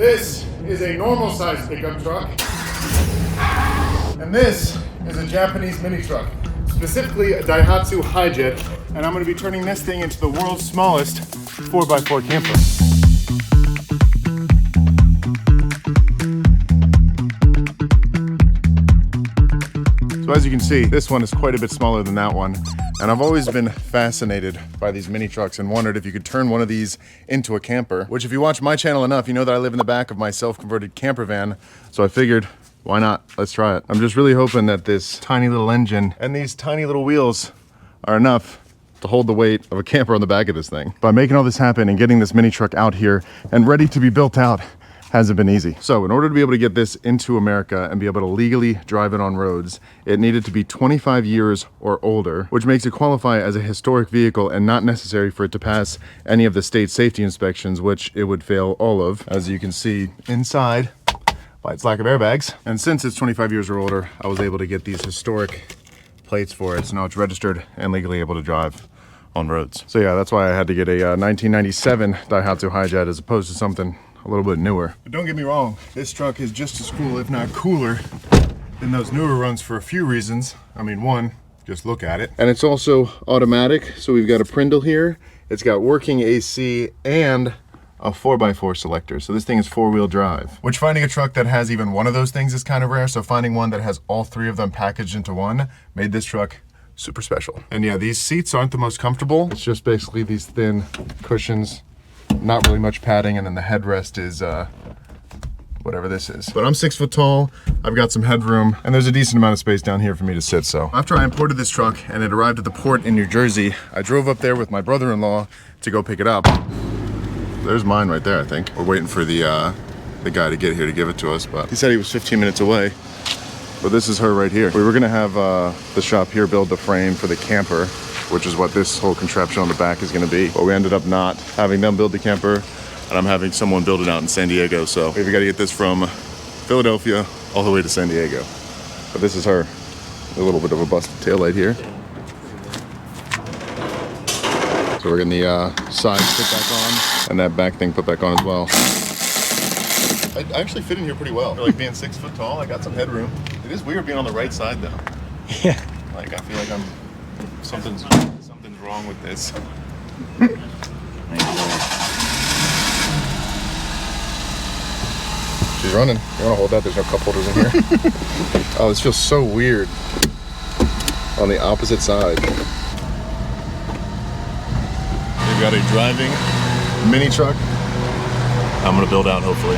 This is a normal size pickup truck. And this is a Japanese mini truck, specifically a Daihatsu Hijet. And I'm gonna be turning this thing into the world's smallest 4x4 camper. So as you can see, this one is quite a bit smaller than that one. And I've always been fascinated by these mini trucks and wondered if you could turn one of these into a camper, which if you watch my channel enough, you know that I live in the back of my self-converted camper van. So I figured, why not? Let's try it. I'm just really hoping that this tiny little engine and these tiny little wheels are enough to hold the weight of a camper on the back of this thing. By making all this happen and getting this mini truck out here and ready to be built out, hasn't been easy. So in order to be able to get this into America and be able to legally drive it on roads, it needed to be 25 years or older, which makes it qualify as a historic vehicle and not necessary for it to pass any of the state safety inspections, which it would fail all of, as you can see inside by its lack of airbags. And since it's 25 years or older, I was able to get these historic plates for it, so now it's registered and legally able to drive on roads. So yeah, that's why I had to get a 1997 Daihatsu Hijet as opposed to something a little bit newer. But don't get me wrong, this truck is just as cool, if not cooler, than those newer runs for a few reasons. I mean, one, just look at it. And it's also automatic, so we've got a Prindle here. It's got working AC and a 4x4 selector. So this thing is 4-wheel drive, which finding a truck that has even one of those things is kind of rare. So finding one that has all three of them packaged into one made this truck super special. And yeah, these seats aren't the most comfortable. It's just basically these thin cushions, not really much padding, and then the headrest is whatever this is. But I'm 6 foot tall, I've got some headroom, and there's a decent amount of space down here for me to sit. So after I imported this truck and it arrived at the port in New Jersey, I drove up there with my brother-in-law to go pick it up. There's mine right there, I think. We're waiting for the guy to get here to give it to us, but he said he was 15 minutes away. But this is her right here. We were gonna have the shop here build the frame for the camper, which is what this whole contraption on the back is gonna be. But we ended up not having them build the camper, and I'm having someone build it out in San Diego. So we've gotta get this from Philadelphia all the way to San Diego. But this is her. A little bit of a busted taillight here. So we're getting the sides put back on, and that back thing put back on as well. I actually fit in here pretty well. For like being 6 foot tall, I got some headroom. It is weird being on the right side though. Yeah. Like I feel like something's wrong with this. She's running. You wanna hold that? There's no cup holders in here. Oh, this feels so weird on the opposite side. We've got a driving mini truck I'm gonna build out, hopefully.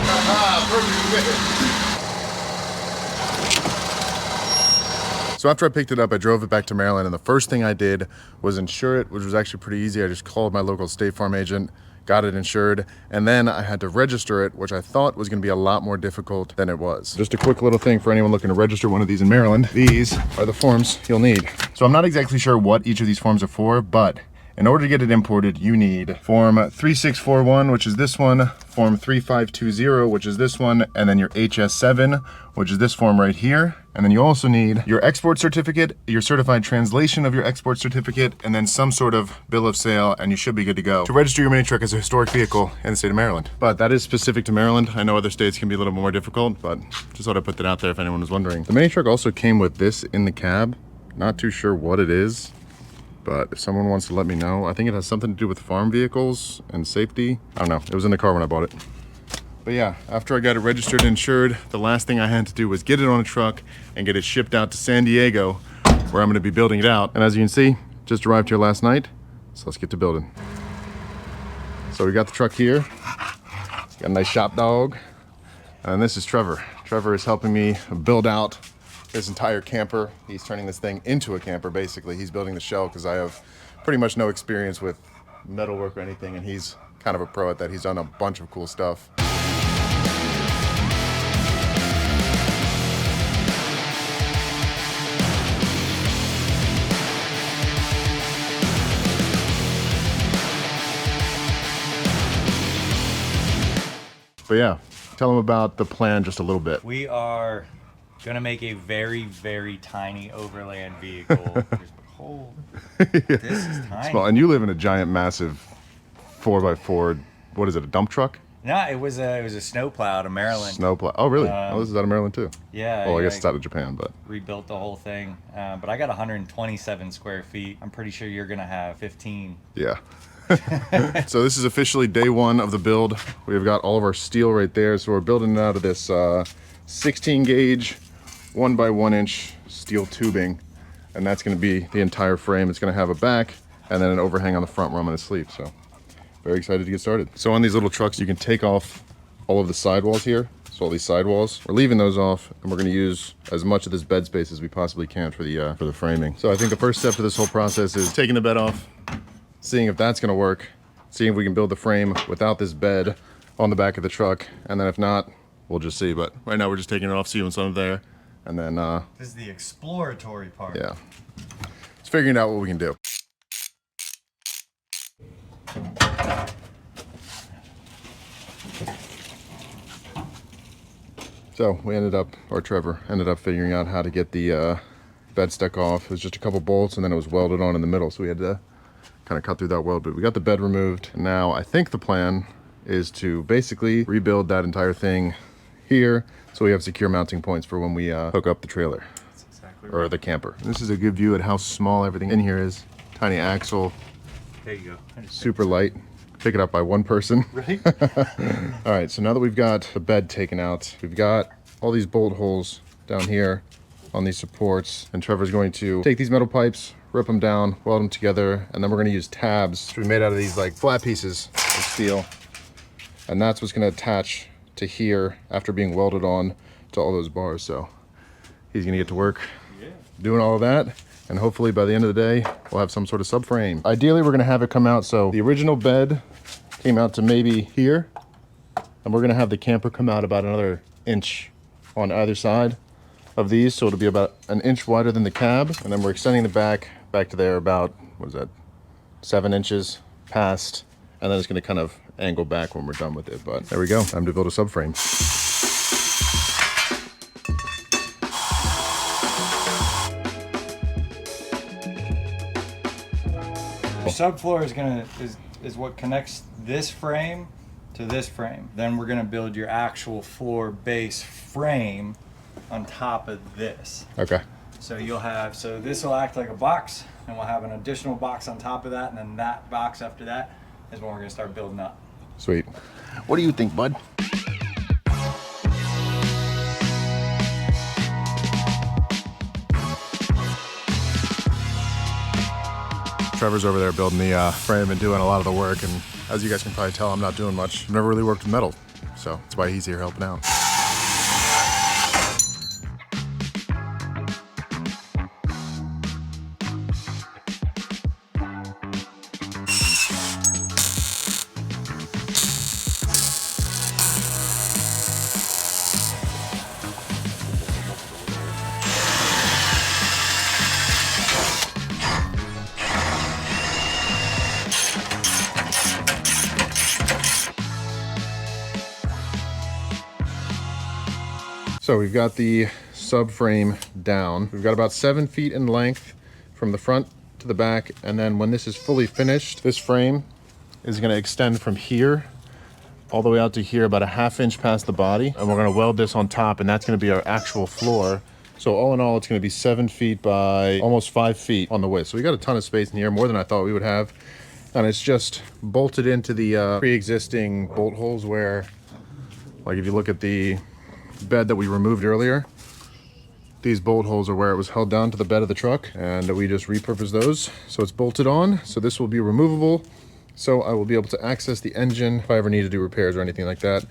So after I picked it up, I drove it back to Maryland, and the first thing I did was insure it, which was actually pretty easy. I just called my local State Farm agent, got it insured, and then I had to register it, which I thought was gonna be a lot more difficult than it was. Just a quick little thing for anyone looking to register one of these in Maryland. These are the forms you'll need. So I'm not exactly sure what each of these forms are for, but in order to get it imported, you need Form 3641, which is this one, Form 3520, which is this one, and then your HS7, which is this form right here. And then you also need your export certificate, your certified translation of your export certificate, and then some sort of bill of sale, and you should be good to go to register your mini truck as a historic vehicle in the state of Maryland. But that is specific to Maryland. I know other states can be a little more difficult, but just thought I'd put that out there if anyone was wondering. The mini truck also came with this in the cab. Not too sure what it is, but if someone wants to let me know, I think it has something to do with farm vehicles and safety. I don't know, it was in the car when I bought it. But yeah, after I got it registered and insured, the last thing I had to do was get it on a truck and get it shipped out to San Diego, where I'm gonna be building it out. And as you can see, just arrived here last night, so let's get to building. So we got the truck here, got a nice shop dog, and this is Trevor. Trevor is helping me build out this entire camper. He's turning this thing into a camper, basically. He's building the shell because I have pretty much no experience with metalwork or anything, and he's kind of a pro at that. He's done a bunch of cool stuff. But yeah, tell them about the plan just a little bit. We are gonna make a very, very tiny overland vehicle. Oh, this is tiny. Small. And you live in a giant, massive 4x4, what is it, a dump truck? No, it was a snowplow out of Maryland. Snowplow. Oh, really? Oh, this is out of Maryland too. Yeah. Well, I guess it's out of Japan, but. Rebuilt the whole thing. But I got 127 square feet. I'm pretty sure you're going to have 15. Yeah. So this is officially day one of the build. We've got all of our steel right there. So we're building it out of this 16 gauge, 1 by 1 inch steel tubing. And that's going to be the entire frame. It's going to have a back and then an overhang on the front where I'm going to sleep. So very excited to get started. So on these little trucks, you can take off all of the sidewalls here. So all these sidewalls, we're leaving those off, and we're going to use as much of this bed space as we possibly can for the framing. So I think the first step to this whole process is taking the bed off, seeing if that's going to work, seeing if we can build the frame without this bed on the back of the truck, and then if not, we'll just see. But right now we're just taking it off, see what's under there, and then this is the exploratory part. Yeah, just figuring out what we can do. So we ended up, or Trevor ended up figuring out how to get the bed stuck off. It was just a couple bolts and then it was welded on in the middle. So we had to kind of cut through that weld, but we got the bed removed. Now I think the plan is to basically rebuild that entire thing here so we have secure mounting points for when we hook up the trailer. That's exactly or the camper. This is a good view at how small everything in here is. Tiny axle. There you go. Super light. Pick it up by one person. Right? All right, so now that we've got the bed taken out, we've got all these bolt holes down here on these supports, and Trevor's going to take these metal pipes, rip them down, weld them together, and then we're going to use tabs to be made out of these like flat pieces of steel, and that's what's going to attach to here after being welded on to all those bars. So he's going to get to work doing all of that, and hopefully by the end of the day we'll have some sort of subframe. Ideally we're going to have it come out so the original bed came out to maybe here, and we're going to have the camper come out about another inch on either side of these, so it'll be about an inch wider than the cab, and then we're extending the back to there about, what is that, 7 inches past, and then it's going to kind of angle back when we're done with it. But there we go, time to build a subframe. The subfloor is what connects this frame to this frame. Then we're gonna build your actual floor base frame on top of this. Okay. So so this will act like a box, and we'll have an additional box on top of that, and then that box after that is when we're gonna start building up. Sweet. What do you think, bud? Trevor's over there building the frame and doing a lot of the work, and as you guys can probably tell, I'm not doing much. I've never really worked with metal, so that's why he's here helping out. So we've got the subframe down. We've got about 7 feet in length from the front to the back, and then when this is fully finished, this frame is going to extend from here all the way out to here, about a ½ inch past the body, and we're going to weld this on top, and that's going to be our actual floor. So all in all, it's going to be 7 feet by almost 5 feet on the width. So we got a ton of space in here, more than I thought we would have, and it's just bolted into the pre-existing bolt holes where, like if you look at the bed that we removed earlier, these bolt holes are where it was held down to the bed of the truck, and we just repurposed those so it's bolted on. So this will be removable, so I will be able to access the engine if I ever need to do repairs or anything like that.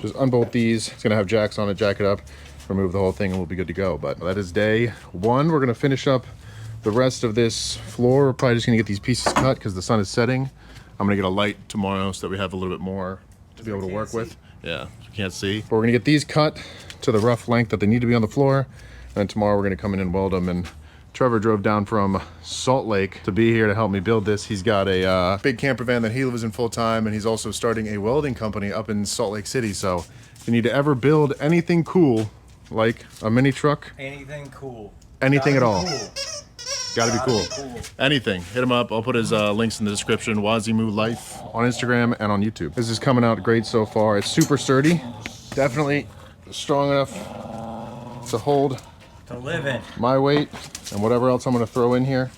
Just unbolt these. It's gonna have jacks on it, jack it up, remove the whole thing, and we'll be good to go. But that is day one. We're gonna finish up the rest of this floor. We're probably just gonna get these pieces cut because the sun is setting. I'm gonna get a light tomorrow so that we have a little bit more to be able to work with. Yeah, you can't see. But we're gonna get these cut to the rough length that they need to be on the floor. And then tomorrow we're gonna come in and weld them. And Trevor drove down from Salt Lake to be here to help me build this. He's got a big camper van that he lives in full time, and he's also starting a welding company up in Salt Lake City. So if you need to ever build anything cool, like a mini truck, Anything cool. anything at all, Cool. Gotta be cool. Anything, hit him up. I'll put his links in the description. Wazimu Life on Instagram and on YouTube. This is coming out great so far. It's super sturdy. Definitely strong enough to hold To live in. my weight and whatever else I'm gonna throw in here.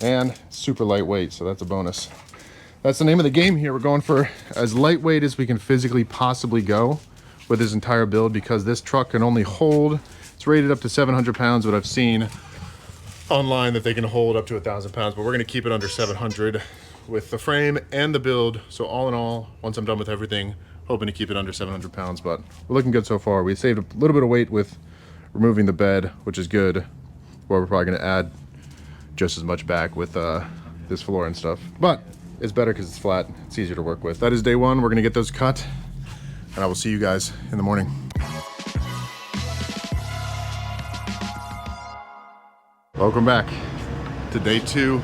And super lightweight, so that's a bonus. That's the name of the game here. We're going for as lightweight as we can physically possibly go with this entire build, because this truck can only hold, it's rated up to 700 pounds, but I've seen online that they can hold up to 1,000 pounds, but we're gonna keep it under 700 with the frame and the build. So all in all, once I'm done with everything, hoping to keep it under 700 pounds, but we're looking good so far. We saved a little bit of weight with removing the bed, which is good. Well, we're probably gonna add just as much back with this floor and stuff, but it's better because it's flat. It's easier to work with. That is day one. We're gonna get those cut, and I will see you guys in the morning. Welcome back to day two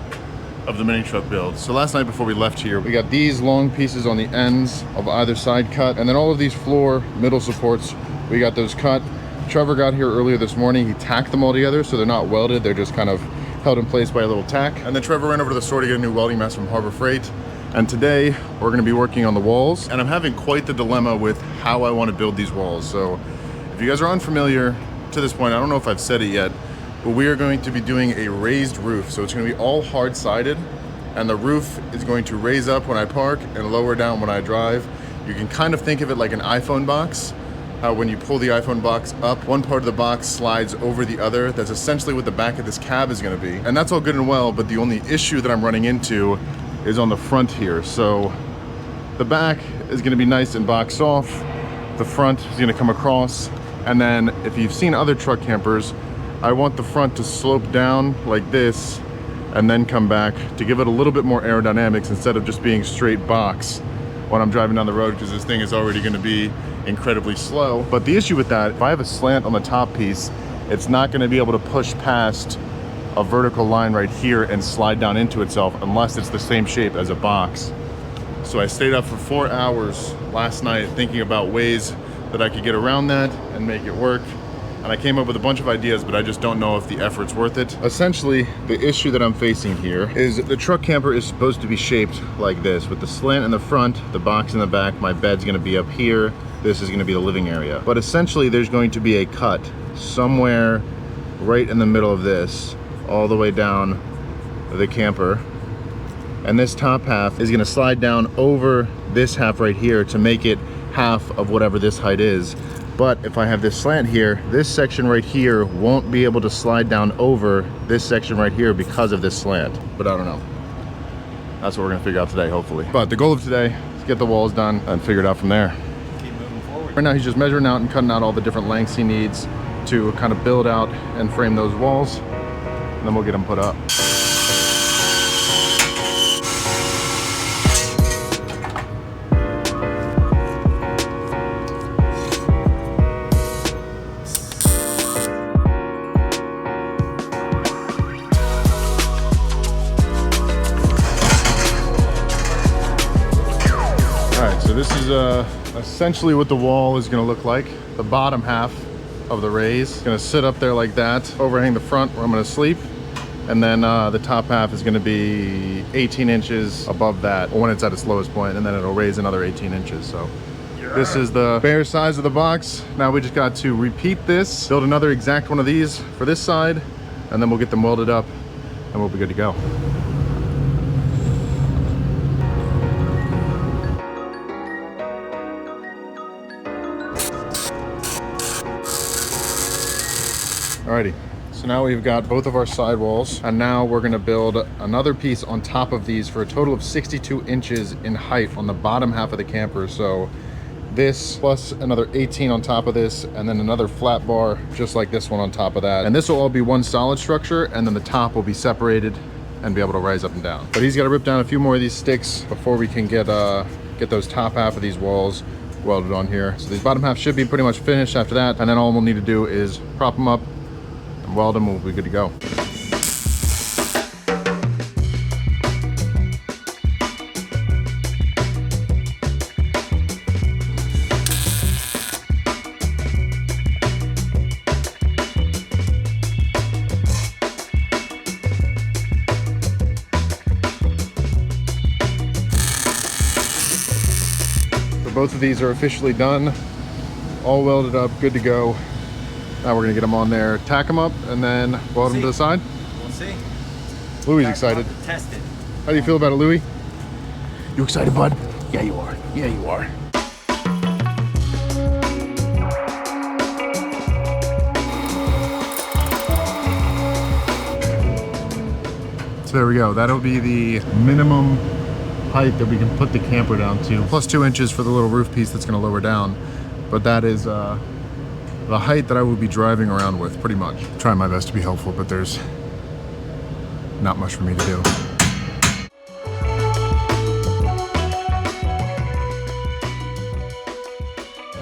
of the mini truck build. So last night before we left here, we got these long pieces on the ends of either side cut, and then all of these floor middle supports, we got those cut. Trevor got here earlier this morning. He tacked them all together, so they're not welded. They're just kind of held in place by a little tack. And then Trevor ran over to the store to get a new welding mess from Harbor Freight. And today we're gonna be working on the walls. And I'm having quite the dilemma with how I wanna build these walls. So if you guys are unfamiliar to this point, I don't know if I've said it yet, but we are going to be doing a raised roof. So it's gonna be all hard-sided, and the roof is going to raise up when I park and lower down when I drive. You can kind of think of it like an iPhone box. How when you pull the iPhone box up, one part of the box slides over the other. That's essentially what the back of this cab is gonna be. And that's all good and well, but the only issue that I'm running into is on the front here. So the back is gonna be nice and boxed off. The front is gonna come across. And then if you've seen other truck campers, I want the front to slope down like this and then come back to give it a little bit more aerodynamics instead of just being straight box when I'm driving down the road, because this thing is already gonna be incredibly slow. But the issue with that, if I have a slant on the top piece, it's not gonna be able to push past a vertical line right here and slide down into itself unless it's the same shape as a box. So I stayed up for 4 hours last night thinking about ways that I could get around that and make it work. And I came up with a bunch of ideas, but I just don't know if the effort's worth it. Essentially, the issue that I'm facing here is the truck camper is supposed to be shaped like this, with the slant in the front, the box in the back, my bed's gonna be up here, this is gonna be the living area. But essentially, there's going to be a cut somewhere right in the middle of this, all the way down the camper. And this top half is gonna slide down over this half right here to make it half of whatever this height is. But if I have this slant here, this section right here won't be able to slide down over this section right here because of this slant. But I don't know. That's what we're gonna figure out today, hopefully. But the goal of today is get the walls done and figure it out from there. Keep moving forward. Right now he's just measuring out and cutting out all the different lengths he needs to kind of build out and frame those walls. And then we'll get them put up. So this is essentially what the wall is going to look like. The bottom half of the raise is going to sit up there like that, overhang the front where I'm going to sleep, and then the top half is going to be 18 inches above that when it's at its lowest point, and then it'll raise another 18 inches. So this is the bare size of the box. Now we just got to repeat this, build another exact one of these for this side, and then we'll get them welded up and we'll be good to go. Alrighty, so now we've got both of our side walls, and now we're gonna build another piece on top of these for a total of 62 inches in height on the bottom half of the camper. So this plus another 18 on top of this, and then another flat bar just like this one on top of that. And this will all be one solid structure, and then the top will be separated and be able to rise up and down. But he's got to rip down a few more of these sticks before we can get those top half of these walls welded on here. So these bottom half should be pretty much finished after that, and then all we'll need to do is prop them up and weld them, we'll be good to go. both of these are officially done, all welded up, good to go. Now we're gonna get them on there, tack them up, and then weld them to the side. We'll see. Louis excited. Test it. How do you feel about it, Louis? You excited, bud? Yeah, you are. Yeah, you are. So there we go. That'll be the minimum height that we can put the camper down to. Plus 2 inches for the little roof piece that's gonna lower down. But that is the height that I will be driving around with, pretty much. Trying my best to be helpful, but there's not much for me to do.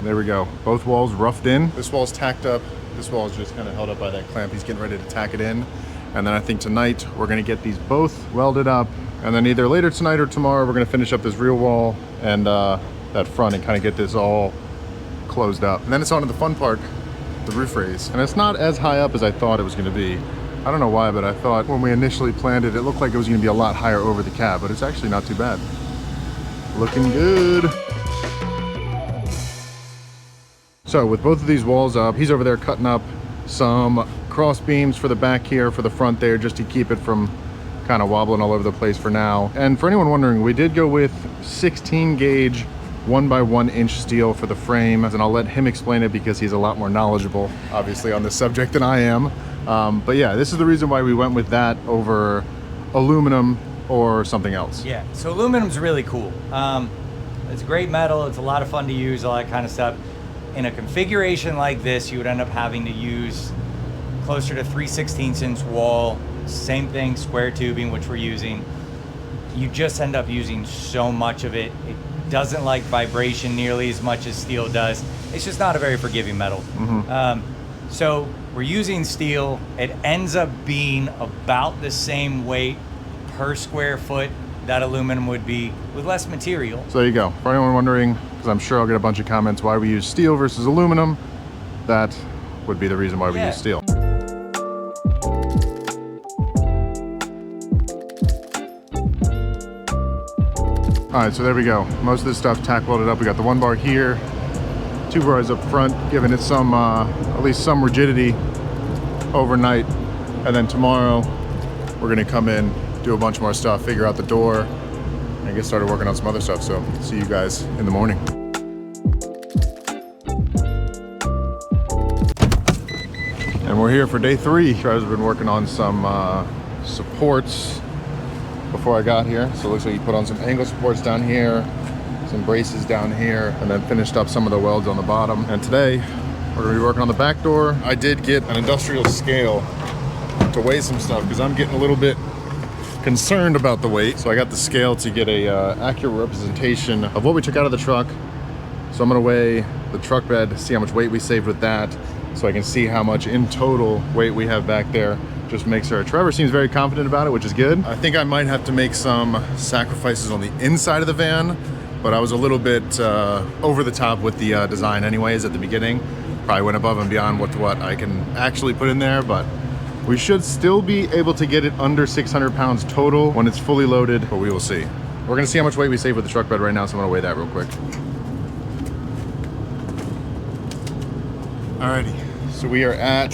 There we go. Both walls roughed in. This wall's tacked up. This wall is just kind of held up by that clamp. He's getting ready to tack it in. And then I think tonight we're gonna get these both welded up. And then either later tonight or tomorrow, we're gonna finish up this rear wall and that front and kind of get this all closed up. And then it's on to the fun part, the roof raise. And it's not as high up as I thought it was gonna be. I don't know why, but I thought when we initially planned it, it looked like it was gonna be a lot higher over the cab, but it's actually not too bad. Looking good. So with both of these walls up, he's over there cutting up some cross beams for the back here, for the front there, just to keep it from kind of wobbling all over the place for now. And for anyone wondering, we did go with 16 gauge 1x1 inch steel for the frame, and I'll let him explain it because he's a lot more knowledgeable, obviously, on this subject than I am. But yeah, this is the reason why we went with that over aluminum or something else. Yeah, so aluminum's really cool. It's great metal, it's a lot of fun to use, all that kind of stuff. In a configuration like this, you would end up having to use closer to 3/16 inch wall, same thing, square tubing, which we're using. You just end up using so much of it. It doesn't like vibration nearly as much as steel does. It's just not a very forgiving metal. So we're using steel. It ends up being about the same weight per square foot that aluminum would be with less material. So there you go. For anyone wondering, because I'm sure I'll get a bunch of comments why we use steel versus aluminum, that would be the reason why we use steel. All right, so there we go. Most of this stuff tack welded up. We got the 1 bar here, 2 bars up front, giving it some, at least some rigidity overnight. And then tomorrow, we're gonna come in, do a bunch more stuff, figure out the door, and get started working on some other stuff. So see you guys in the morning. And we're here for day 3. Trevor's been working on some supports before I got here. So it looks like he put on some angle supports down here, some braces down here, and then finished up some of the welds on the bottom. And today, we're gonna be working on the back door. I did get an industrial scale to weigh some stuff because I'm getting a little bit concerned about the weight. So I got the scale to get a accurate representation of what we took out of the truck. So I'm gonna weigh the truck bed, see how much weight we saved with that, so I can see how much in total weight we have back there. Just make sure. Trevor seems very confident about it, which is good. I think I might have to make some sacrifices on the inside of the van, but I was a little bit over the top with the design anyways at the beginning. Probably went above and beyond what I can actually put in there, but we should still be able to get it under 600 pounds total when it's fully loaded, but we will see. We're gonna see how much weight we save with the truck bed right now, so I'm gonna weigh that real quick. Alrighty, so we are at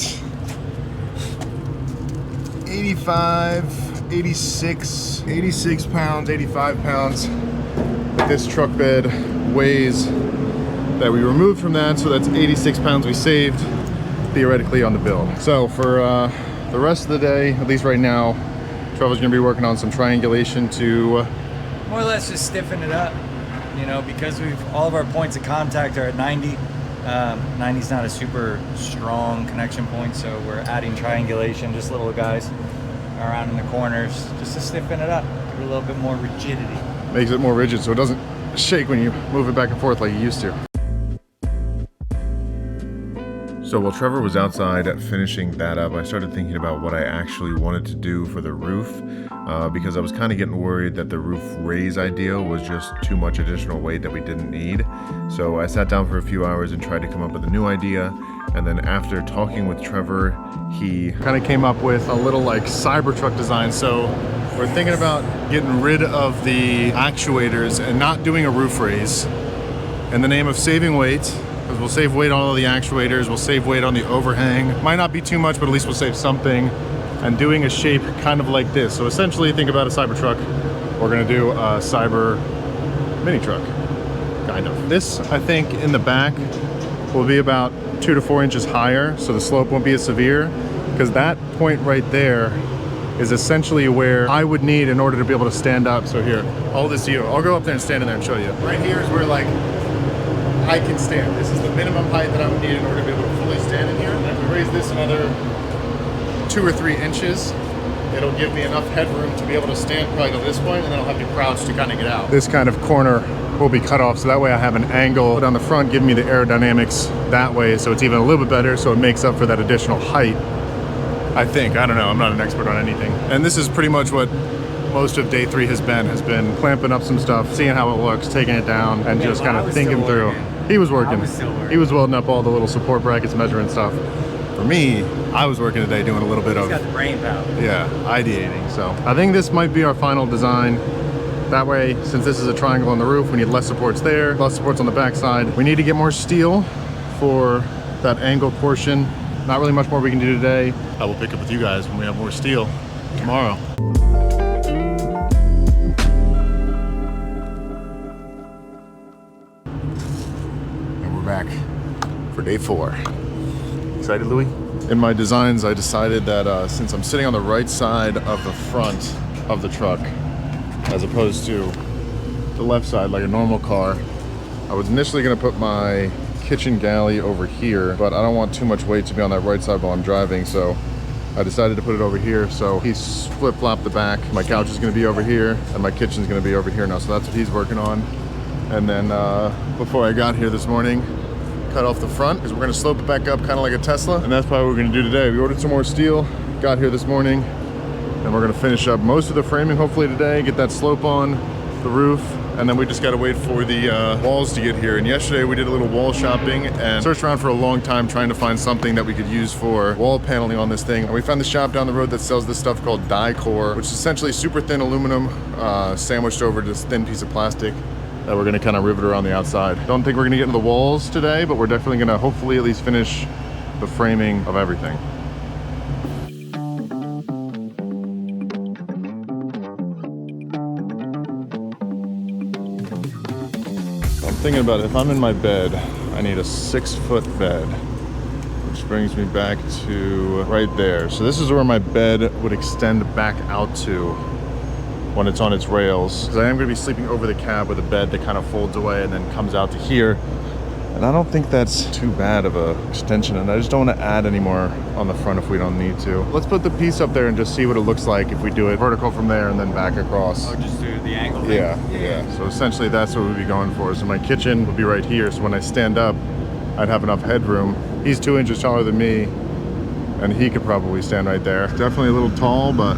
86 pounds, 85 pounds. This truck bed weighs that we removed from that, so that's 86 pounds we saved theoretically on the build. So for the rest of the day, at least right now, Trevor's gonna be working on some triangulation to more or less just stiffen it up, you know, because all of our points of contact are at 90. 90's not a super strong connection point, so we're adding triangulation, just little guys around in the corners, just to stiffen it up, give it a little bit more rigidity. Makes it more rigid so it doesn't shake when you move it back and forth like you used to. So while Trevor was outside finishing that up, I started thinking about what I actually wanted to do for the roof, because I was kind of getting worried that the roof raise idea was just too much additional weight that we didn't need. So I sat down for a few hours and tried to come up with a new idea. And then after talking with Trevor, he kind of came up with a little like Cybertruck design. So we're thinking about getting rid of the actuators and not doing a roof raise. in the name of saving weight, because we'll save weight on all the actuators, we'll save weight on the overhang. Might not be too much, but at least we'll save something. And doing a shape kind of like this. So essentially think about a Cybertruck. We're gonna do a Cyber mini truck, kind of. This, I think, in the back will be about 2 to 4 inches higher, so the slope won't be as severe, because that point right there is essentially where I would need in order to be able to stand up. So here, all this view. I'll go up there and stand in there and show you. Right here is where like I can stand. This is the minimum height that I would need in order to be able to fully stand in here. And if we raise this another 2 or 3 inches, it'll give me enough headroom to be able to stand probably to this point, and then I'll have to crouch to kind of get out. This kind of corner will be cut off, so that way I have an angle down the front, giving me the aerodynamics that way, so it's even a little bit better, so it makes up for that additional height. I think, I don't know, I'm not an expert on anything. And this is pretty much what most of day 3 has been clamping up some stuff, seeing how it looks, taking it down, and just kind of thinking through. He was working. He was welding up all the little support brackets, measuring stuff. For me, I was working today doing a little bit of, got the brain power. Yeah, ideating. So I think this might be our final design. That way, since this is a triangle on the roof, we need less supports there, less supports on the backside. We need to get more steel for that angle portion. Not really much more we can do today. I will pick up with you guys when we have more steel tomorrow. And we're back for day 4. Excited, Louis? In my designs, I decided that since I'm sitting on the right side of the front of the truck, as opposed to the left side like a normal car, I was initially gonna put my kitchen galley over here, but I don't want too much weight to be on that right side while I'm driving, so I decided to put it over here. So he's flip-flopped the back. My couch is gonna be over here, and my kitchen's gonna be over here now, so that's what he's working on. And then before I got here this morning, cut off the front, because we're gonna slope it back up kind of like a Tesla, and that's probably what we're gonna do today. We ordered some more steel, got here this morning, and we're gonna finish up most of the framing hopefully today, get that slope on the roof, and then we just gotta wait for the walls to get here. And yesterday we did a little wall shopping and searched around for a long time trying to find something that we could use for wall paneling on this thing. And we found the shop down the road that sells this stuff called die core, which is essentially super thin aluminum sandwiched over this thin piece of plastic that we're gonna kind of rivet around the outside. Don't think we're gonna get into the walls today, but we're definitely gonna hopefully at least finish the framing of everything. Thinking about it, if I'm in my bed, I need a 6-foot bed, which brings me back to right there. So this is where my bed would extend back out to when it's on its rails, because I am going to be sleeping over the cab with a bed that kind of folds away and then comes out to here. And I don't think that's too bad of a extension, and I just don't want to add any more on the front if we don't need to. Let's put the piece up there and just see what it looks like if we do it vertical from there and then back across. Oh, just do the angle thing? Yeah. So essentially that's what we'd be going for. So my kitchen would be right here, so when I stand up, I'd have enough headroom. He's 2 inches taller than me, and he could probably stand right there. Definitely a little tall, but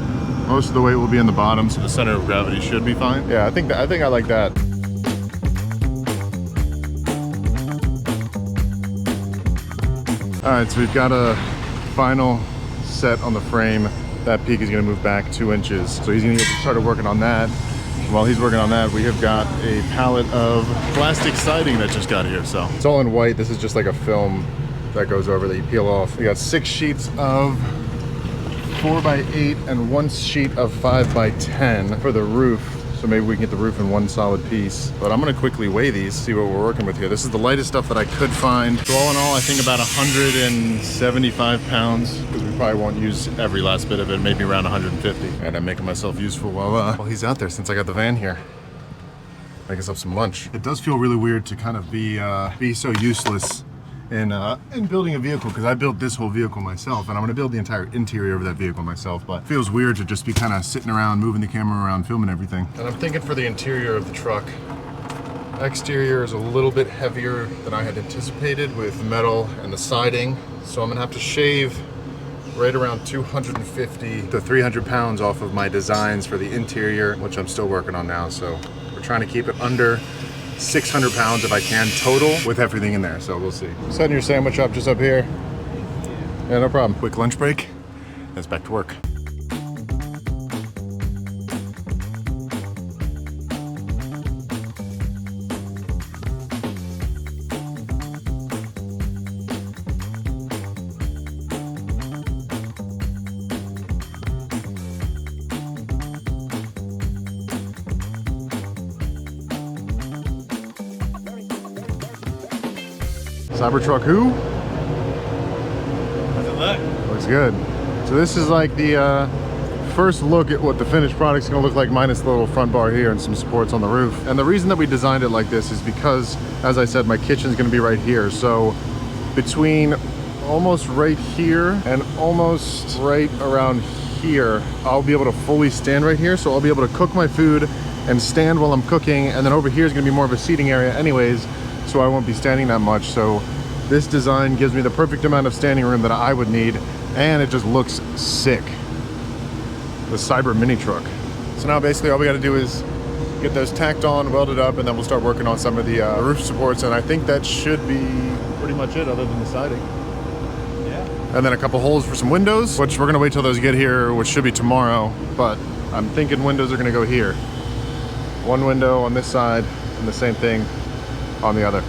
most of the weight will be in the bottom, so the center of gravity should be fine. Yeah, I think I like that. All right, so we've got a final set on the frame. That peak is gonna move back 2 inches. So he's gonna get started working on that. While he's working on that, we have got a pallet of plastic siding that just got here. So it's all in white. This is just like a film that goes over that you peel off. We got 6 sheets of 4x8 and 1 sheet of 5x10 for the roof. So maybe we can get the roof in one solid piece. But I'm gonna quickly weigh these, see what we're working with here. This is the lightest stuff that I could find. So all in all, I think about 175 pounds, because we probably won't use every last bit of it, maybe around 150. And I'm making myself useful while he's out there since I got the van here. Make us up some lunch. It does feel really weird to kind of be so useless in building a vehicle, because I built this whole vehicle myself, and I'm gonna build the entire interior of that vehicle myself, but it feels weird to just be kind of sitting around, moving the camera around, filming everything. And I'm thinking for the interior of the truck, exterior is a little bit heavier than I had anticipated with metal and the siding, so I'm gonna have to shave right around 250 to 300 pounds off of my designs for the interior, which I'm still working on now, so we're trying to keep it under 600 pounds if I can total with everything in there, so we'll see. Setting your sandwich up just up here. Yeah, no problem. Quick lunch break, and it's back to work. Cybertruck who? How's it look? Looks good. So this is like the first look at what the finished product's gonna look like, minus the little front bar here and some supports on the roof. And the reason that we designed it like this is because, as I said, my kitchen's gonna be right here. So between almost right here and almost right around here, I'll be able to fully stand right here. So I'll be able to cook my food and stand while I'm cooking. And then over here is gonna be more of a seating area anyways, so I won't be standing that much. So this design gives me the perfect amount of standing room that I would need, and it just looks sick. The Cyber mini truck. So now basically all we got to do is get those tacked on, welded up, and then we'll start working on some of the roof supports, and I think that should be pretty much it other than the siding. Yeah. And then a couple holes for some windows, which we're gonna wait till those get here, which should be tomorrow, but I'm thinking windows are gonna go here. One window on this side and the same thing on the other.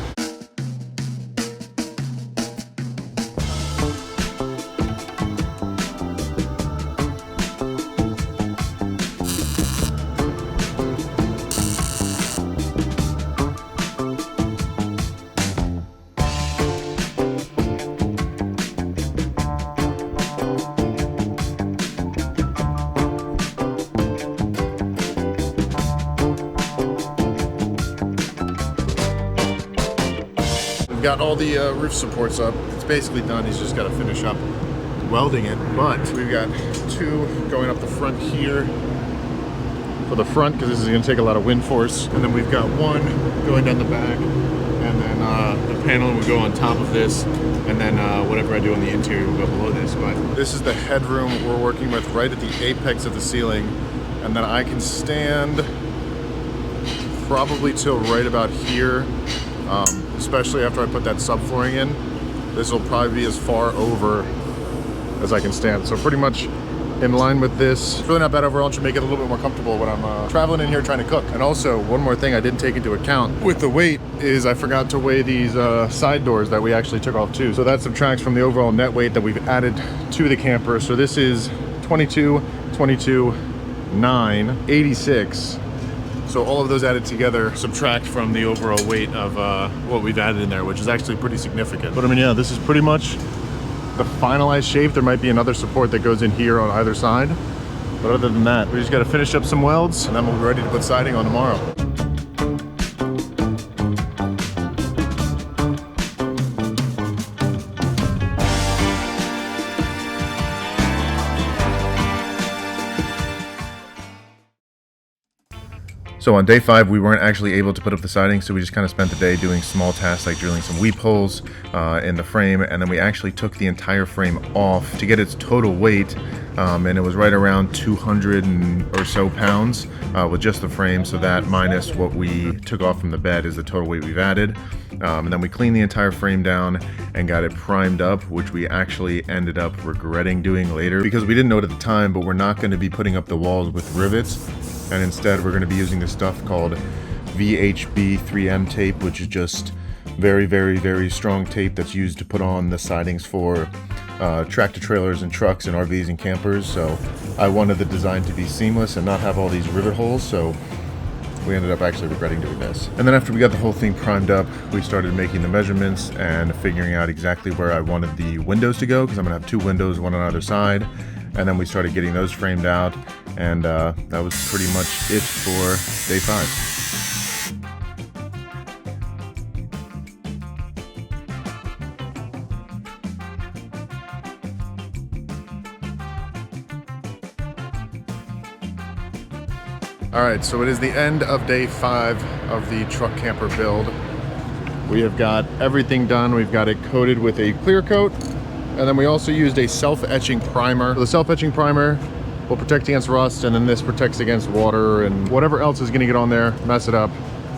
We've got all the roof supports up. It's basically done. He's just got to finish up welding it. But we've got two going up the front here for the front, because this is going to take a lot of wind force. And then we've got one going down the back. And then the paneling will go on top of this. And then whatever I do on the interior will go below this. But this is the headroom we're working with right at the apex of the ceiling. And then I can stand probably till right about here. Especially after I put that subflooring in. This will probably be as far over as I can stand. So pretty much in line with this. It's really not bad overall. It should make it a little bit more comfortable when I'm traveling in here trying to cook. And also, one more thing I didn't take into account with the weight is I forgot to weigh these side doors that we actually took off too. So that subtracts from the overall net weight that we've added to the camper. So this is 22, 22, 9, 86. So all of those added together subtract from the overall weight of what we've added in there, which is actually pretty significant. But I mean, yeah, this is pretty much the finalized shape. There might be another support that goes in here on either side. But other than that, we just got to finish up some welds and then we'll be ready to put siding on tomorrow. So on day 5, we weren't actually able to put up the siding, so we just kind of spent the day doing small tasks like drilling some weep holes in the frame, and then we actually took the entire frame off to get its total weight, and it was right around 200 or so pounds with just the frame, so that minus what we took off from the bed is the total weight we've added. And then we cleaned the entire frame down and got it primed up, which we actually ended up regretting doing later because we didn't know it at the time, but we're not going to be putting up the walls with rivets. And instead we're going to be using this stuff called VHB 3M tape, which is just very, very, very strong tape that's used to put on the sidings for tractor trailers and trucks and RVs and campers. So I wanted the design to be seamless and not have all these rivet holes, so we ended up actually regretting doing this. And then after we got the whole thing primed up, we started making the measurements and figuring out exactly where I wanted the windows to go, because I'm going to have 2 windows, one on either side. And then we started getting those framed out, and that was pretty much it for day 5. All right, so it is the end of day 5 of the truck camper build. We have got everything done. We've got it coated with a clear coat, and then we also used a self-etching primer. So the self-etching primer will protect against rust, and then this protects against water and whatever else is gonna get on there, mess it up.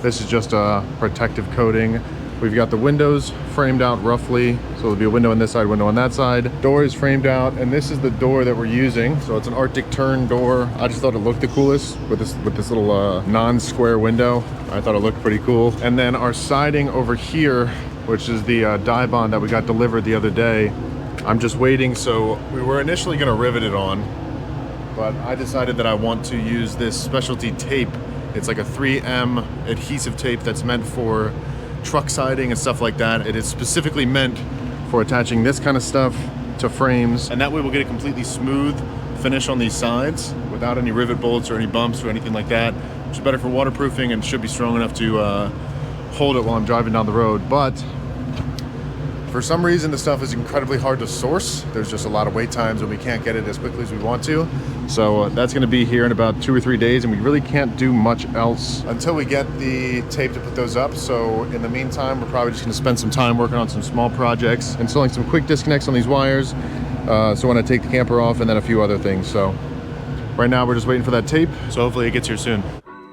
This is just a protective coating. We've got the windows framed out roughly. So there'll be a window on this side, window on that side. Door is framed out, and this is the door that we're using. So it's an Arctic turn door. I just thought it looked the coolest with this little non-square window. I thought it looked pretty cool. And then our siding over here, which is the dye bond that we got delivered the other day, I'm just waiting. So we were initially gonna rivet it on, but I decided that I want to use this specialty tape. It's like a 3M adhesive tape that's meant for truck siding and stuff like that. It is specifically meant for attaching this kind of stuff to frames, and that way we'll get a completely smooth finish on these sides without any rivet bolts or any bumps or anything like that, which is better for waterproofing and should be strong enough to hold it while I'm driving down the road. But for some reason, the stuff is incredibly hard to source. There's just a lot of wait times and we can't get it as quickly as we want to. So that's gonna be here in about 2 or 3 days, and we really can't do much else until we get the tape to put those up. So in the meantime, we're probably just gonna spend some time working on some small projects, installing some quick disconnects on these wires. So when I take the camper off, and then a few other things. So right now we're just waiting for that tape. So hopefully it gets here soon.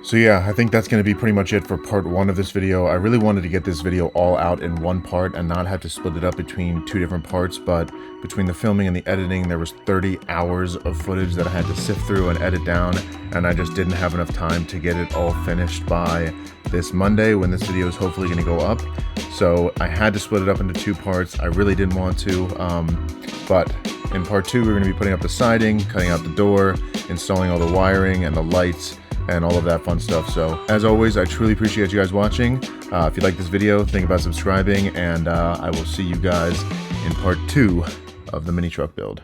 So yeah, I think that's going to be pretty much it for part 1 of this video. I really wanted to get this video all out in one part and not have to split it up between 2 different parts, but between the filming and the editing, there was 30 hours of footage that I had to sift through and edit down, and I just didn't have enough time to get it all finished by this Monday when this video is hopefully going to go up. So I had to split it up into 2 parts. I really didn't want to, but in part 2 we're going to be putting up the siding, cutting out the door, installing all the wiring and the lights, and all of that fun stuff. So as always, I truly appreciate you guys watching. If you like this video, think about subscribing, and I will see you guys in part 2 of the mini truck build.